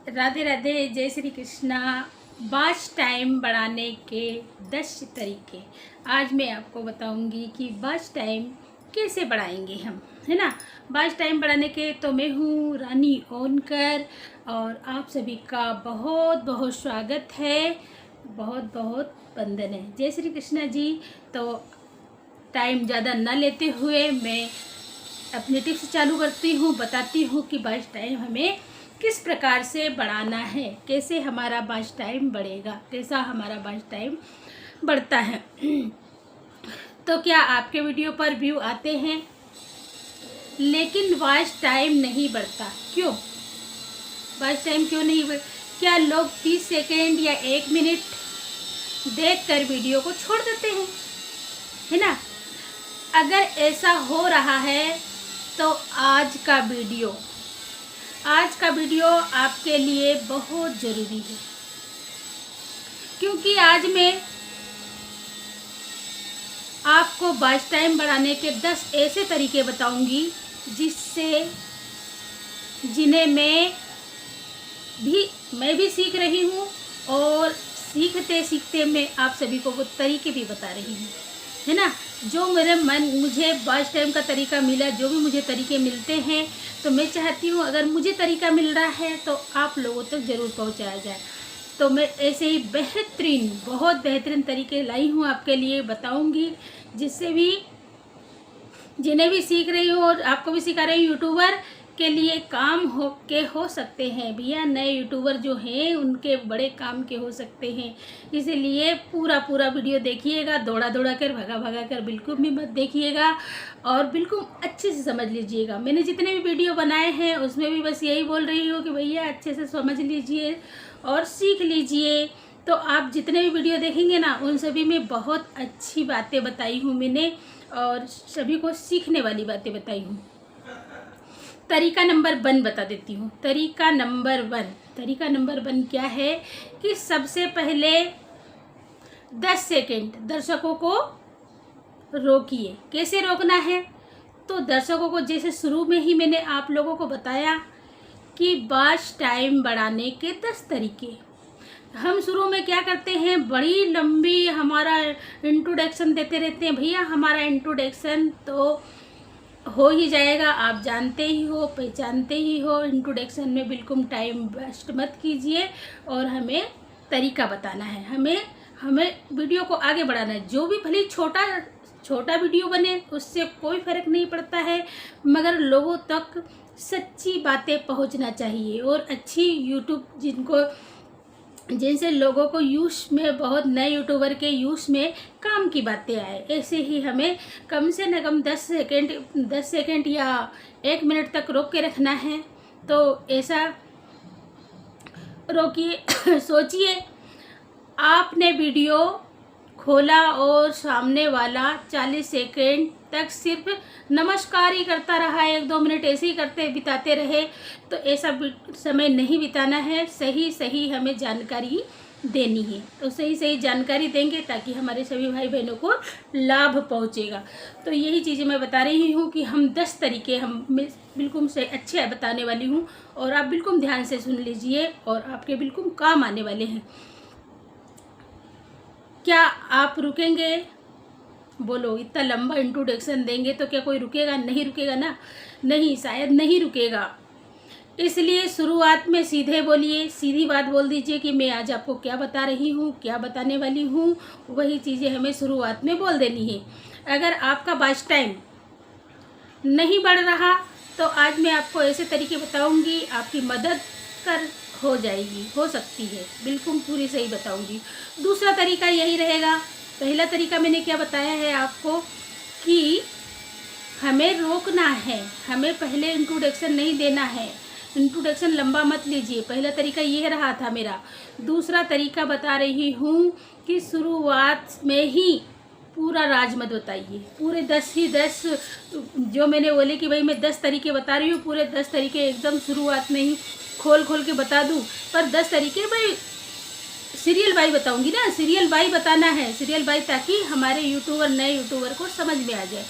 राधे राधे, जय Shri Krishna. Watch time बढ़ाने के 10 तरीके आज मैं आपको बताऊंगी कि वॉच टाइम कैसे बढ़ाएंगे हम, है ना। वॉच टाइम बढ़ाने के तो मैं हूँ रानी ओनकर और आप सभी का बहुत बहुत स्वागत है, बहुत बहुत वंदन है। जय श्री कृष्णा जी। तो टाइम ज़्यादा न लेते हुए मैं अपनी टिप्स चालू करती हूँ, बताती हूँ कि वॉच टाइम हमें किस प्रकार से बढ़ाना है, कैसे हमारा वॉच टाइम बढ़ेगा, कैसा हमारा वॉच टाइम बढ़ता है। तो क्या आपके वीडियो पर व्यू आते हैं लेकिन वॉच टाइम नहीं बढ़ता? क्यों वॉच टाइम क्यों नहीं बढ़? क्या लोग 30 सेकेंड या 1 मिनट देखकर वीडियो को छोड़ देते हैं, है ना। अगर ऐसा हो रहा है तो आज का वीडियो आपके लिए बहुत ज़रूरी है, क्योंकि आज मैं आपको वॉच टाइम बढ़ाने के 10 ऐसे तरीके बताऊंगी जिन्हें मैं भी सीख रही हूँ और सीखते सीखते मैं आप सभी को वो तरीके भी बता रही हूँ, है ना। जो मुझे वॉच टाइम का तरीका मिला, जो भी मुझे तरीके मिलते हैं, तो मैं चाहती हूँ अगर मुझे तरीका मिल रहा है तो आप लोगों तक ज़रूर पहुँचाया जाए। तो मैं ऐसे ही बहुत बेहतरीन तरीके लाई हूँ आपके लिए, बताऊँगी, जिन्हें भी सीख रही हूँ और आपको भी सिखा रही हूँ। यूट्यूबर के लिए काम हो सकते हैं भैया, नए यूट्यूबर जो हैं उनके बड़े काम के हो सकते हैं। इसीलिए पूरा वीडियो देखिएगा, दौड़ा कर भगा कर बिल्कुल भी मत देखिएगा और बिल्कुल अच्छे से समझ लीजिएगा। मैंने जितने भी वीडियो बनाए हैं उसमें भी बस यही बोल रही हूँ कि भैया अच्छे से समझ लीजिए और सीख लीजिए। तो आप जितने भी वीडियो देखेंगे ना उन सभी में बहुत अच्छी बातें बताई हूँ मैंने और सभी को सीखने वाली बातें बताई हूँ। तरीका नंबर 1 बता देती हूँ। तरीका नंबर 1 क्या है कि सबसे पहले 10 सेकेंड दर्शकों को रोकिए। कैसे रोकना है? तो दर्शकों को, जैसे शुरू में ही मैंने आप लोगों को बताया कि वॉच टाइम बढ़ाने के 10 तरीके। हम शुरू में क्या करते हैं, बड़ी लंबी हमारा इंट्रोडक्शन देते रहते हैं। भैया हमारा इंट्रोडक्शन तो हो ही जाएगा, आप जानते ही हो, पहचानते ही हो। इंट्रोडक्शन में बिल्कुल टाइम वेस्ट मत कीजिए और हमें तरीका बताना है, हमें वीडियो को आगे बढ़ाना है। जो भी भले छोटा वीडियो बने उससे कोई फ़र्क नहीं पड़ता है, मगर लोगों तक सच्ची बातें पहुंचना चाहिए और अच्छी यूट्यूब जिनसे लोगों को यूज़ में, बहुत नए यूट्यूबर के यूज़ में काम की बातें आए, ऐसे ही हमें कम से न कम 10 सेकेंड या 1 मिनट तक रोक के रखना है। तो ऐसा रोकिए। सोचिए आपने वीडियो खोला और सामने वाला 40 सेकेंड तक सिर्फ नमस्कार ही करता रहा, 1-2 मिनट ऐसे ही बिताते रहे, तो ऐसा समय नहीं बिताना है। सही हमें जानकारी देनी है, तो सही जानकारी देंगे ताकि हमारे सभी भाई बहनों को लाभ पहुंचेगा। तो यही चीज़ें मैं बता रही हूँ कि हम 10 तरीके मैं बिल्कुल से अच्छे बताने वाली हूँ और आप बिल्कुल ध्यान से सुन लीजिए और आपके बिल्कुल काम आने वाले हैं। क्या आप रुकेंगे? बोलो, इतना लंबा इंट्रोडक्शन देंगे तो क्या कोई रुकेगा? नहीं रुकेगा ना, नहीं, शायद नहीं रुकेगा। इसलिए शुरुआत में सीधे बोलिए, सीधी बात बोल दीजिए कि मैं आज आपको क्या बता रही हूँ, क्या बताने वाली हूँ, वही चीज़ें हमें शुरुआत में बोल देनी है। अगर आपका वॉच टाइम नहीं बढ़ रहा तो आज मैं आपको ऐसे तरीके बताऊँगी, आपकी मदद हो जाएगी, हो सकती है, बिल्कुल पूरी सही बताऊँगी। दूसरा तरीका यही रहेगा। पहला तरीका मैंने क्या बताया है आपको कि हमें रोकना है, हमें पहले इंट्रोडक्शन नहीं देना है, इंट्रोडक्शन लंबा मत लीजिए। पहला तरीका ये रहा था मेरा। दूसरा तरीका बता रही हूँ कि शुरुआत में ही पूरा राज मत बताइए, पूरे 10 जो मैंने बोले कि भाई मैं 10 तरीके बता रही हूँ, पूरे 10 तरीके एकदम शुरुआत में ही खोल के बता दूँ, पर 10 तरीके भाई सीरियल बाई बताऊंगी ना, सीरियल बाई बताना है, सीरियल बाई, ताकि हमारे नए यूट्यूबर को समझ में आ जाए।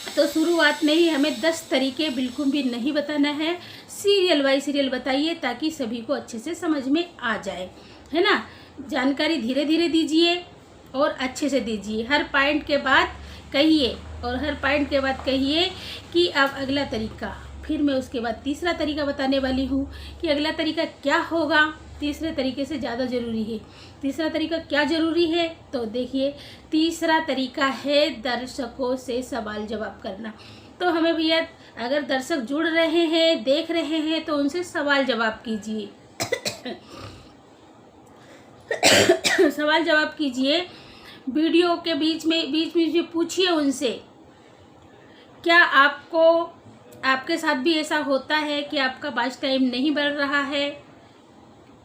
तो शुरुआत में ही हमें 10 तरीके बिल्कुल भी नहीं बताना है, सीरियल बाय सीरियल बताइए ताकि सभी को अच्छे से समझ में आ जाए, है ना। जानकारी धीरे धीरे दीजिए और अच्छे से दीजिए। हर पॉइंट के बाद कहिए और हर पॉइंट के बाद कहिए कि अब अगला तरीका, फिर मैं उसके बाद तीसरा तरीका बताने वाली हूँ कि अगला तरीका क्या होगा। तीसरे तरीके से ज़्यादा ज़रूरी है। तीसरा तरीका क्या ज़रूरी है तो देखिए, तीसरा तरीका है दर्शकों से सवाल जवाब करना। तो हमें भैया अगर दर्शक जुड़ रहे हैं, देख रहे हैं, तो उनसे सवाल जवाब कीजिए। सवाल जवाब कीजिए, वीडियो के बीच में पूछिए उनसे, क्या आपके साथ भी ऐसा होता है कि आपका वॉच टाइम नहीं बढ़ रहा है?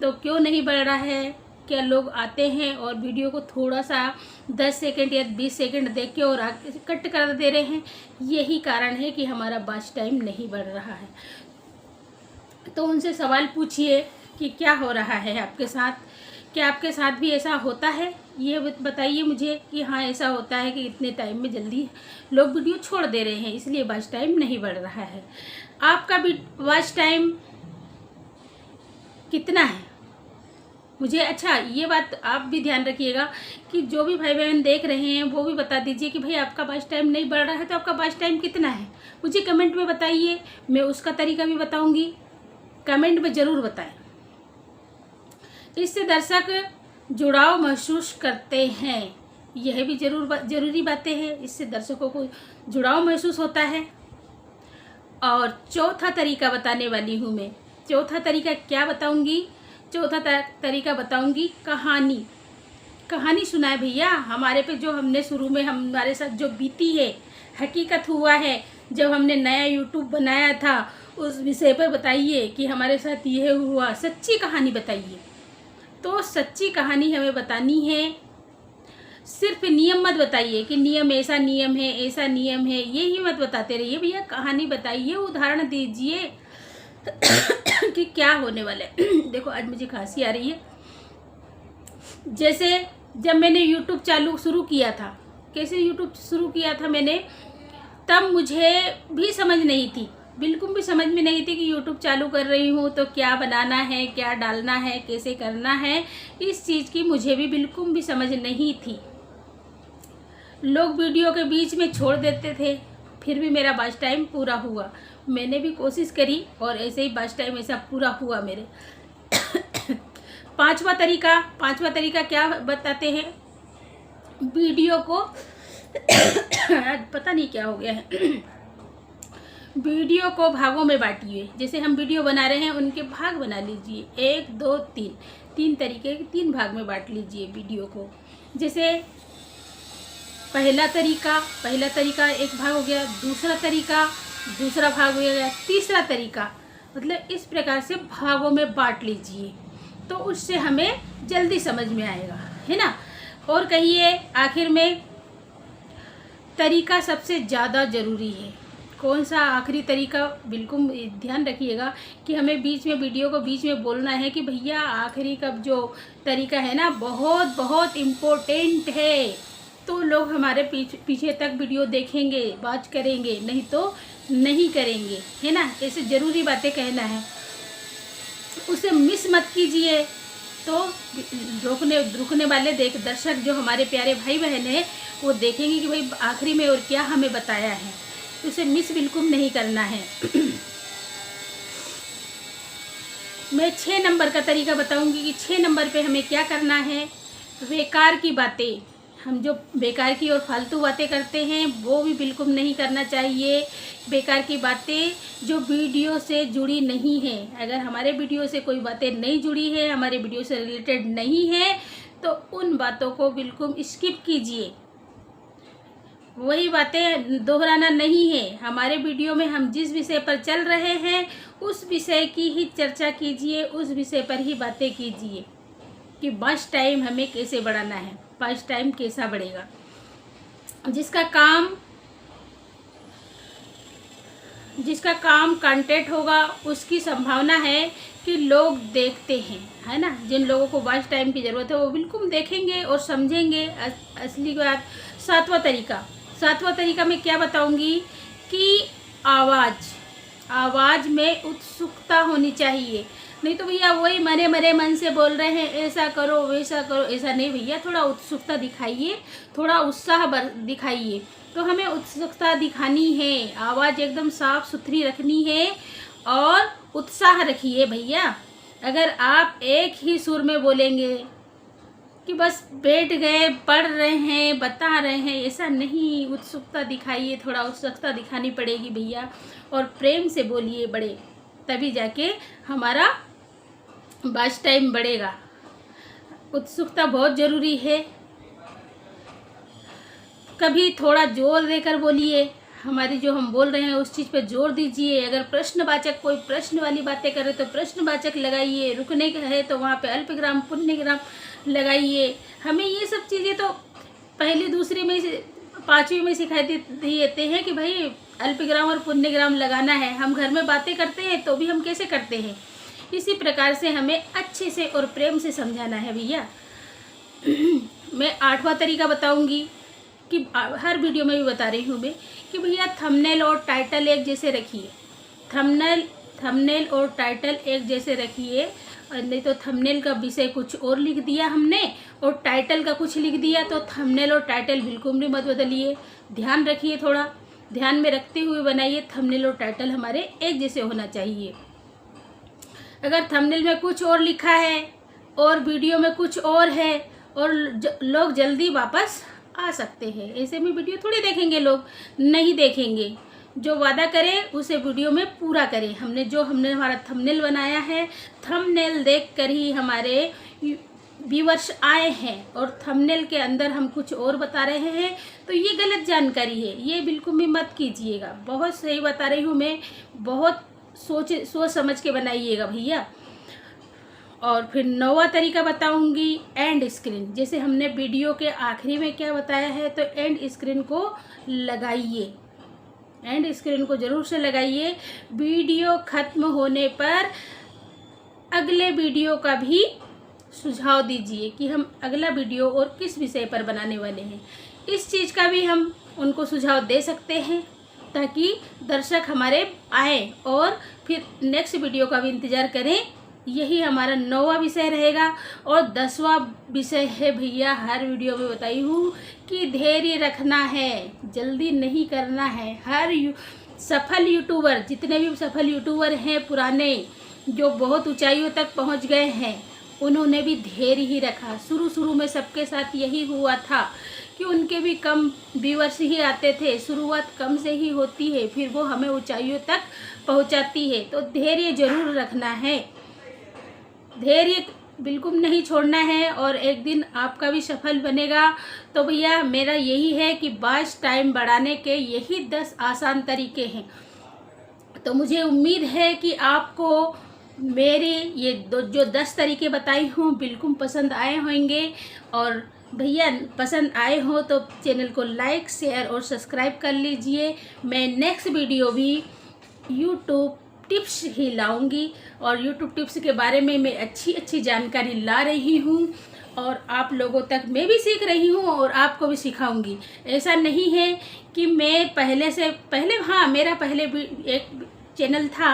तो क्यों नहीं बढ़ रहा है? क्या लोग आते हैं और वीडियो को थोड़ा सा 10 सेकंड या 20 सेकंड देख के और कट कर दे रहे हैं? यही कारण है कि हमारा वॉच टाइम नहीं बढ़ रहा है। तो उनसे सवाल पूछिए कि क्या हो रहा है आपके साथ, क्या आपके साथ भी ऐसा होता है? ये बताइए मुझे कि हाँ ऐसा होता है कि इतने टाइम में जल्दी लोग वीडियो छोड़ दे रहे हैं, इसलिए वॉच टाइम नहीं बढ़ रहा है। आपका भी वॉच टाइम कितना है मुझे, अच्छा ये बात आप भी ध्यान रखिएगा कि जो भी भाई बहन देख रहे हैं वो भी बता दीजिए कि भाई आपका वॉच टाइम नहीं बढ़ रहा है तो आपका वॉच टाइम कितना है, मुझे कमेंट में बताइए। मैं उसका तरीका भी बताऊंगी, कमेंट में ज़रूर बताएं। इससे दर्शक जुड़ाव महसूस करते हैं, यह भी ज़रूरी बातें हैं। इससे दर्शकों को जुड़ाव महसूस होता है। और चौथा तरीका बताने वाली हूँ मैं। चौथा तरीका क्या बताऊँगी? चौथा तरीका बताऊँगी कहानी सुनाए भैया हमारे पे, जो हमने शुरू में हमारे साथ जो बीती है, हकीकत हुआ है, जब हमने नया यूट्यूब बनाया था उस विषय पर बताइए कि हमारे साथ ये हुआ, सच्ची कहानी बताइए। तो सच्ची कहानी हमें बतानी है, सिर्फ नियम मत बताइए कि नियम ऐसा नियम है, ऐसा नियम है, ये ही मत बताते रहिए भैया। कहानी बताइए, उदाहरण दीजिए कि क्या होने वाला है। देखो आज मुझे खांसी आ रही है। जैसे जब मैंने यूट्यूब शुरू किया था, कैसे यूट्यूब शुरू किया था मैंने, तब मुझे भी समझ नहीं थी, बिल्कुल भी समझ में नहीं थी कि यूट्यूब चालू कर रही हूँ तो क्या बनाना है, क्या डालना है, कैसे करना है। इस चीज़ की मुझे भी बिल्कुल भी समझ नहीं थी। लोग वीडियो के बीच में छोड़ देते थे, फिर भी मेरा वॉच टाइम पूरा हुआ। मैंने भी कोशिश करी और ऐसे ही वॉच टाइम ऐसा पूरा हुआ मेरे। पांचवा तरीका क्या बताते हैं? वीडियो को पता नहीं क्या हो गया है। वीडियो को भागों में बांटिए। जैसे हम वीडियो बना रहे हैं उनके भाग बना लीजिए, 1 2 3 तरीके के 3 भाग में बांट लीजिए वीडियो को। जैसे पहला तरीका एक भाग हो गया, दूसरा भाग हो गया, तीसरा तरीका, मतलब इस प्रकार से भागों में बांट लीजिए तो उससे हमें जल्दी समझ में आएगा, है ना। और कहिए आखिर में, तरीका सबसे ज़्यादा ज़रूरी है। कौन सा आखिरी तरीका? बिल्कुल ध्यान रखिएगा कि हमें वीडियो को बीच में बोलना है कि भैया आखिरी का जो तरीका है ना बहुत बहुत इम्पोर्टेंट है, तो लोग हमारे पीछे तक वीडियो देखेंगे, वॉच करेंगे, नहीं तो नहीं करेंगे, है ना। ऐसे ज़रूरी बातें कहना है, उसे मिस मत कीजिए। तो रुकने वाले दर्शक जो हमारे प्यारे भाई बहन हैं वो देखेंगे कि भाई आखिरी में और क्या हमें बताया है, उसे मिस बिल्कुल नहीं करना है। मैं 6 नंबर का तरीका बताऊंगी कि 6 नंबर पे हमें क्या करना है। बेकार की बातें, हम जो बेकार की और फालतू बातें करते हैं वो भी बिल्कुल नहीं करना चाहिए। बेकार की बातें जो वीडियो से जुड़ी नहीं है, अगर हमारे वीडियो से कोई बातें नहीं जुड़ी है, हमारे वीडियो से रिलेटेड नहीं है, तो उन बातों को बिल्कुल स्किप कीजिए। वही बातें दोहराना नहीं है। हमारे वीडियो में हम जिस विषय पर चल रहे हैं उस विषय की ही चर्चा कीजिए, उस विषय पर ही बातें कीजिए कि वॉच टाइम हमें कैसे बढ़ाना है, वॉच टाइम कैसा बढ़ेगा। जिसका काम कंटेंट होगा उसकी संभावना है कि लोग देखते हैं, है ना। जिन लोगों को वॉच टाइम की ज़रूरत है वो बिल्कुल देखेंगे और समझेंगे। असली बात। सातवां 7वां तरीका मैं क्या बताऊंगी कि आवाज़ में उत्सुकता होनी चाहिए। नहीं तो भैया वही मरे मरे मन से बोल रहे हैं ऐसा करो वैसा करो, ऐसा नहीं भैया, थोड़ा उत्सुकता दिखाइए, थोड़ा उत्साह दिखाइए। तो हमें उत्सुकता दिखानी है, आवाज़ एकदम साफ सुथरी रखनी है और उत्साह रखिए भैया। अगर आप एक ही सुर में बोलेंगे कि बस बैठ गए, पढ़ रहे हैं, बता रहे हैं, ऐसा नहीं, उत्सुकता दिखाइए, थोड़ा उत्सुकता दिखानी पड़ेगी भैया, और प्रेम से बोलिए बड़े, तभी जाके हमारा वॉच टाइम बढ़ेगा। उत्सुकता बहुत ज़रूरी है। कभी थोड़ा जोर देकर बोलिए, हमारी जो हम बोल रहे हैं उस चीज़ पे जोर दीजिए। अगर प्रश्नवाचक कोई प्रश्न वाली बातें करे तो प्रश्नवाचक लगाइए, रुकने का है तो वहाँ पे अल्पविराम पुण्यविराम लगाइए। हमें ये सब चीज़ें तो पहली दूसरी में 5वीं में सिखाई देते हैं कि भाई अल्पविराम और पुण्यविराम लगाना है। हम घर में बातें करते हैं तो भी हम कैसे करते हैं, इसी प्रकार से हमें अच्छे से और प्रेम से समझाना है भैया। मैं 8वां तरीका बताऊंगी कि हर वीडियो में भी बता रही हूँ मैं कि भैया थंबनेल और टाइटल एक जैसे रखिए। थंबनेल और टाइटल एक जैसे रखिए, और नहीं तो थंबनेल का विषय कुछ और लिख दिया हमने और टाइटल का कुछ लिख दिया, तो थंबनेल और टाइटल बिल्कुल भी मत बदलिए। ध्यान रखिए, थोड़ा ध्यान में रखते हुए बनाइए। थंबनेल और टाइटल हमारे एक जैसे होना चाहिए। अगर थंबनेल में कुछ और लिखा है और वीडियो में कुछ और है और लोग जल्दी वापस आ सकते हैं, ऐसे में वीडियो थोड़ी देखेंगे, लोग नहीं देखेंगे। जो वादा करें उसे वीडियो में पूरा करें। हमने हमारा थंबनेल बनाया है, थंबनेल देखकर ही हमारे व्यूअर्स आए हैं और थंबनेल के अंदर हम कुछ और बता रहे हैं, तो ये गलत जानकारी है, ये बिल्कुल भी मत कीजिएगा। बहुत सही बता रही हूँ मैं, बहुत सोच समझ के बनाइएगा भैया। और फिर 9वां तरीका बताऊंगी, एंड स्क्रीन। जैसे हमने वीडियो के आखिरी में क्या बताया है, तो एंड स्क्रीन को लगाइए, एंड स्क्रीन को ज़रूर से लगाइए। वीडियो ख़त्म होने पर अगले वीडियो का भी सुझाव दीजिए कि हम अगला वीडियो और किस विषय पर बनाने वाले हैं। इस चीज़ का भी हम उनको सुझाव दे सकते हैं ताकि दर्शक हमारे आए और फिर नेक्स्ट वीडियो का भी इंतज़ार करें। यही हमारा 9वां विषय रहेगा। और 10वां विषय है भैया, हर वीडियो में बताई हूँ कि धैर्य रखना है, जल्दी नहीं करना है। हर सफल यूट्यूबर, जितने भी सफल यूट्यूबर हैं पुराने, जो बहुत ऊंचाइयों तक पहुँच गए हैं, उन्होंने भी धैर्य ही रखा। शुरू में सबके साथ यही हुआ था कि उनके भी कम व्यूअर्स ही आते थे। शुरुआत कम से ही होती है, फिर वो हमें ऊंचाइयों तक पहुँचाती है। तो धैर्य जरूर रखना है, धैर्य बिल्कुल नहीं छोड़ना है, और एक दिन आपका भी सफल बनेगा। तो भैया मेरा यही है कि वॉच टाइम बढ़ाने के यही 10 आसान तरीके हैं। तो मुझे उम्मीद है कि आपको मेरे ये जो 10 तरीके बताई हूँ बिल्कुल पसंद आए होंगे। और भैया पसंद आए हो तो चैनल को लाइक, शेयर और सब्सक्राइब कर लीजिए। मैं नेक्स्ट वीडियो भी यूट्यूब टिप्स ही लाऊंगी, और यूट्यूब टिप्स के बारे में मैं अच्छी जानकारी ला रही हूँ, और आप लोगों तक मैं भी सीख रही हूँ और आपको भी सिखाऊंगी। ऐसा नहीं है कि मैं पहले हाँ, मेरा पहले भी एक चैनल था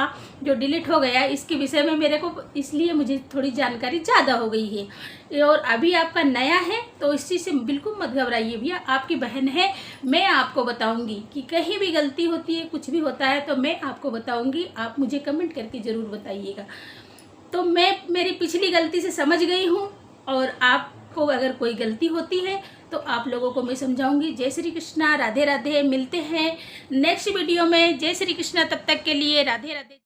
जो डिलीट हो गया, इसके विषय में मेरे को, इसलिए मुझे थोड़ी जानकारी ज़्यादा हो गई है। और अभी आपका नया है तो इस चीज़ से बिल्कुल मत घबराइए भैया, आपकी बहन है, मैं आपको बताऊंगी कि कहीं भी गलती होती है, कुछ भी होता है तो मैं आपको बताऊंगी। आप मुझे कमेंट करके ज़रूर बताइएगा। तो मैं मेरी पिछली गलती से समझ गई हूँ, और आपको अगर कोई गलती होती है तो आप लोगों को मैं समझाऊंगी। जय श्री कृष्णा, राधे राधे। मिलते हैं नेक्स्ट वीडियो में। जय श्री कृष्णा, तब तक के लिए राधे राधे।